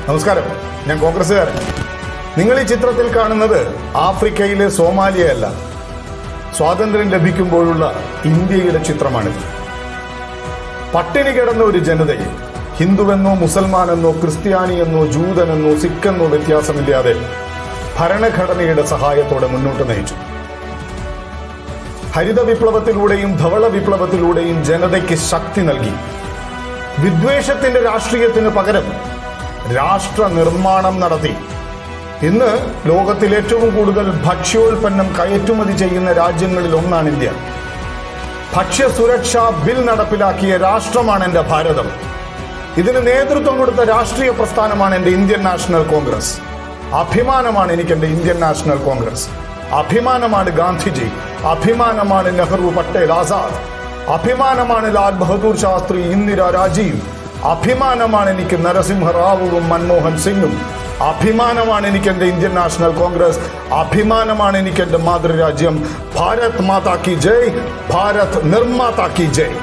നമസ്കാരം, ഞാൻ കോൺഗ്രസ്സുകാരൻ. നിങ്ങൾ ഈ ചിത്രത്തിൽ കാണുന്നത് ആഫ്രിക്കയിലെ സോമാലിയയല്ല, സ്വാതന്ത്ര്യം ലഭിക്കുമ്പോഴുള്ള ഇന്ത്യയുടെ ചിത്രമാണിത്. പട്ടിണി കിടന്ന ഒരു ജനതയെ ഹിന്ദുവെന്നോ മുസൽമാനെന്നോ ക്രിസ്ത്യാനിയെന്നോ ജൂതനെന്നോ സിഖെന്നോ വ്യത്യാസമില്ലാതെ ഭരണഘടനയുടെ സഹായത്തോടെ മുന്നോട്ട് നയിച്ചു. ഹരിത വിപ്ലവത്തിലൂടെയും ധവള വിപ്ലവത്തിലൂടെയും ജനതയ്ക്ക് ശക്തി നൽകി. വിദ്വേഷത്തിന്റെ രാഷ്ട്രീയത്തിന് പകരം രാഷ്ട്ര നിർമ്മാണം നടത്തി. ഇന്ന് ലോകത്തിൽ ഏറ്റവും കൂടുതൽ ഭക്ഷ്യോൽപ്പന്നം കയറ്റുമതി ചെയ്യുന്ന രാജ്യങ്ങളിൽ ഒന്നാണ് ഇന്ത്യ. ഭക്ഷ്യസുരക്ഷാ ബിൽ നടപ്പിലാക്കിയ രാഷ്ട്രമാണ് എന്റെ ഭാരതം. ഇതിന് നേതൃത്വം കൊടുത്ത രാഷ്ട്രീയ പ്രസ്ഥാനമാണ് എന്റെ ഇന്ത്യൻ നാഷണൽ കോൺഗ്രസ്. അഭിമാനമാണ് എനിക്ക് എന്റെ ഇന്ത്യൻ നാഷണൽ കോൺഗ്രസ്. അഭിമാനമാണ് ഗാന്ധിജി, അഭിമാനമാണ് നെഹ്റു, പട്ടേൽ, ആസാദ്, അഭിമാനമാണ് ലാൽ ബഹദൂർ ശാസ്ത്രി, ഇന്ദിര, രാജീവ്, അഭിമാനമാണ് എനിക്ക് നരസിംഹറാവുവും മൻമോഹൻ സിംഗും, അഭിമാനമാണ് എനിക്ക് എന്റെ ഇന്ത്യൻ നാഷണൽ കോൺഗ്രസ്, അഭിമാനമാണ് എനിക്ക് എന്റെ മാതൃരാജ്യം. ഭാരത് മാതാ കി ജയ്, ഭാരത് നിർമ്മാതാ കി ജയ്.